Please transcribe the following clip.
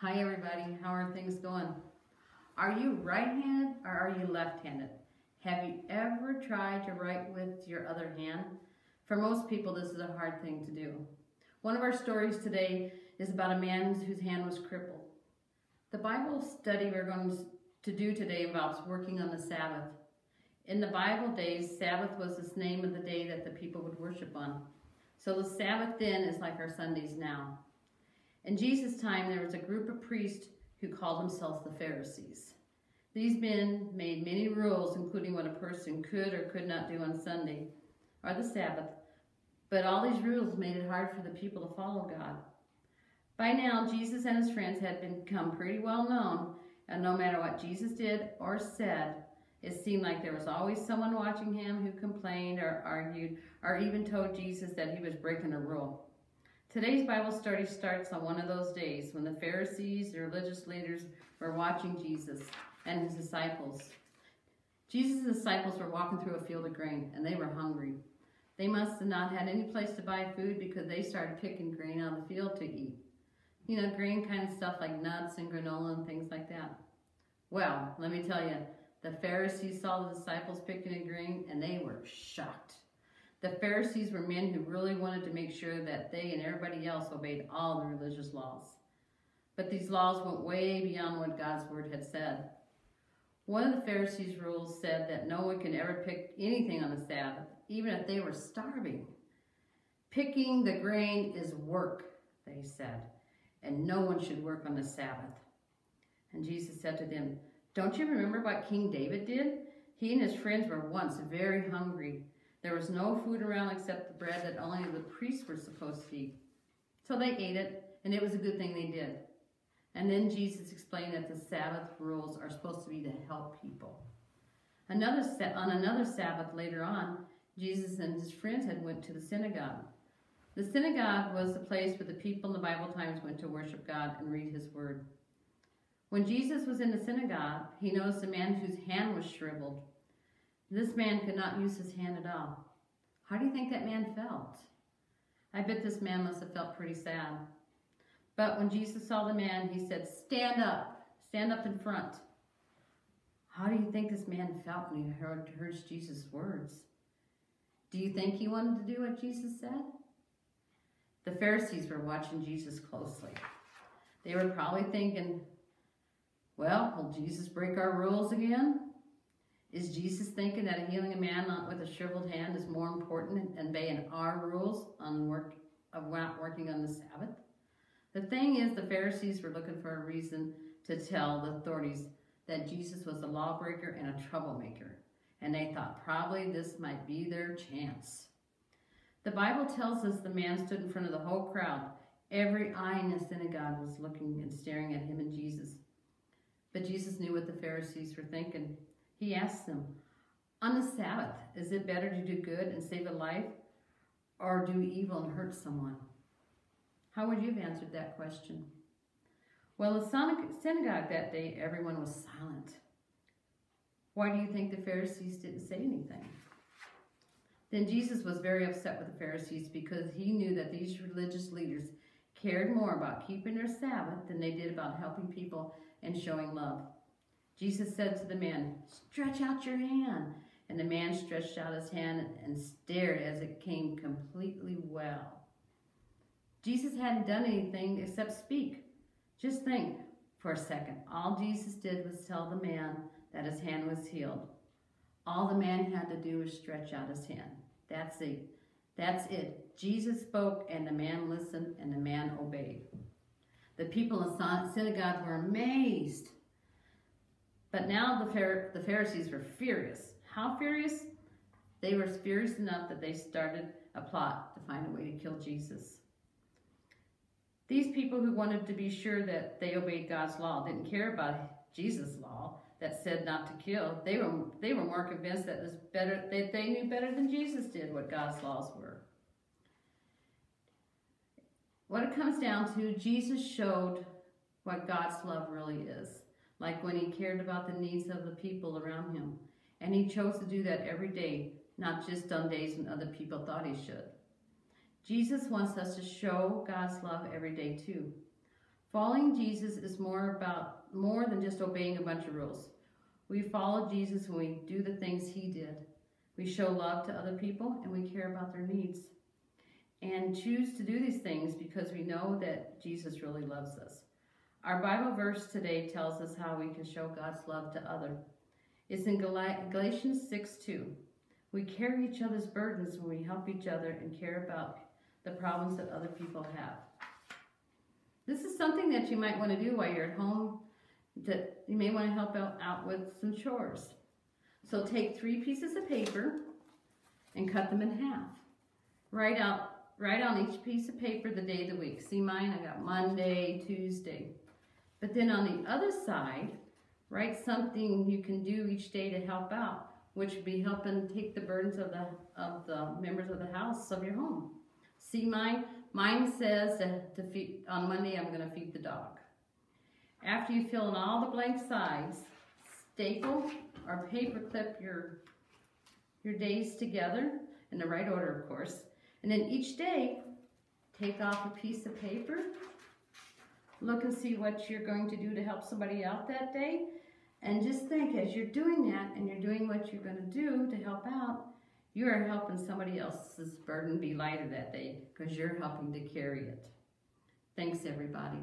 Hi everybody, how are things going? Are you right-handed or are you left-handed? Have you ever tried to write with your other hand? For most people, this is a hard thing to do. One of our stories today is about a man whose hand was crippled. The Bible study we're going to do today involves working on the Sabbath. In the Bible days, Sabbath was the name of the day that the people would worship on. So the Sabbath then is like our Sundays now. In Jesus' time, there was a group of priests who called themselves the Pharisees. These men made many rules, including what a person could or could not do on Sunday or the Sabbath. But all these rules made it hard for the people to follow God. By now, Jesus and his friends had become pretty well known, and no matter what Jesus did or said, it seemed like there was always someone watching him who complained or argued or even told Jesus that he was breaking a rule. Today's Bible study starts on one of those days when the Pharisees, the religious leaders, were watching Jesus and his disciples. Jesus' disciples were walking through a field of grain, and they were hungry. They must have not had any place to buy food because they started picking grain out of the field to eat. You know, grain kind of stuff like nuts and granola and things like that. Well, let me tell you, the Pharisees saw the disciples picking the grain, and they were shocked. The Pharisees were men who really wanted to make sure that they and everybody else obeyed all the religious laws. But these laws went way beyond what God's word had said. One of the Pharisees' rules said that no one can ever pick anything on the Sabbath, even if they were starving. Picking the grain is work, they said, and no one should work on the Sabbath. And Jesus said to them, "Don't you remember what King David did? He and his friends were once very hungry. There was no food around except the bread that only the priests were supposed to eat. So they ate it, and it was a good thing they did." And then Jesus explained that the Sabbath rules are supposed to be to help people. On another Sabbath later on, Jesus and his friends had went to the synagogue. The synagogue was the place where the people in the Bible times went to worship God and read his word. When Jesus was in the synagogue, he noticed a man whose hand was shriveled. This man could not use his hand at all. How do you think that man felt? I bet this man must have felt pretty sad. But when Jesus saw the man, he said, stand up in front." How do you think this man felt when he heard Jesus' words? Do you think he wanted to do what Jesus said? The Pharisees were watching Jesus closely. They were probably thinking, well, will Jesus break our rules again? Is Jesus thinking that healing a man with a shriveled hand is more important than obeying our rules of not working on the Sabbath? The thing is, the Pharisees were looking for a reason to tell the authorities that Jesus was a lawbreaker and a troublemaker, and they thought probably this might be their chance. The Bible tells us the man stood in front of the whole crowd. Every eye in the synagogue was looking and staring at him and Jesus. But Jesus knew what the Pharisees were thinking. He asked them, on the Sabbath, is it better to do good and save a life, or do evil and hurt someone? How would you have answered that question? Well, in the synagogue that day, everyone was silent. Why do you think the Pharisees didn't say anything? Then Jesus was very upset with the Pharisees because he knew that these religious leaders cared more about keeping their Sabbath than they did about helping people and showing love. Jesus said to the man, "Stretch out your hand." And the man stretched out his hand and stared as it came completely well. Jesus hadn't done anything except speak. Just think for a second. All Jesus did was tell the man that his hand was healed. All the man had to do was stretch out his hand. That's it. That's it. Jesus spoke and the man listened and the man obeyed. The people in the synagogue were amazed. But now the Pharisees were furious. How furious? They were furious enough that they started a plot to find a way to kill Jesus. These people who wanted to be sure that they obeyed God's law didn't care about Jesus' law that said not to kill. They were more convinced that they knew better than Jesus did what God's laws were. What it comes down to, Jesus showed what God's love really is. Like when he cared about the needs of the people around him. And he chose to do that every day, not just on days when other people thought he should. Jesus wants us to show God's love every day too. Following Jesus is more than just obeying a bunch of rules. We follow Jesus when we do the things he did. We show love to other people and we care about their needs. And choose to do these things because we know that Jesus really loves us. Our Bible verse today tells us how we can show God's love to others. It's in Galatians 6:2. We carry each other's burdens when we help each other and care about the problems that other people have. This is something that you might want to do while you're at home, that you may want to help out with some chores. So take 3 pieces of paper and cut them in half. Write on each piece of paper the day of the week. See mine? I got Monday, Tuesday. But then on the other side, write something you can do each day to help out, which would be helping take the burdens of the members of the house of your home. See mine? Mine says on Monday I'm going to feed the dog. After you fill in all the blank sides, staple or paper clip your days together in the right order, of course. And then each day, take off a piece of paper, look and see what you're going to do to help somebody out that day, and just think as you're doing that and you're doing what you're going to do to help out, you are helping somebody else's burden be lighter that day because you're helping to carry it. Thanks, everybody.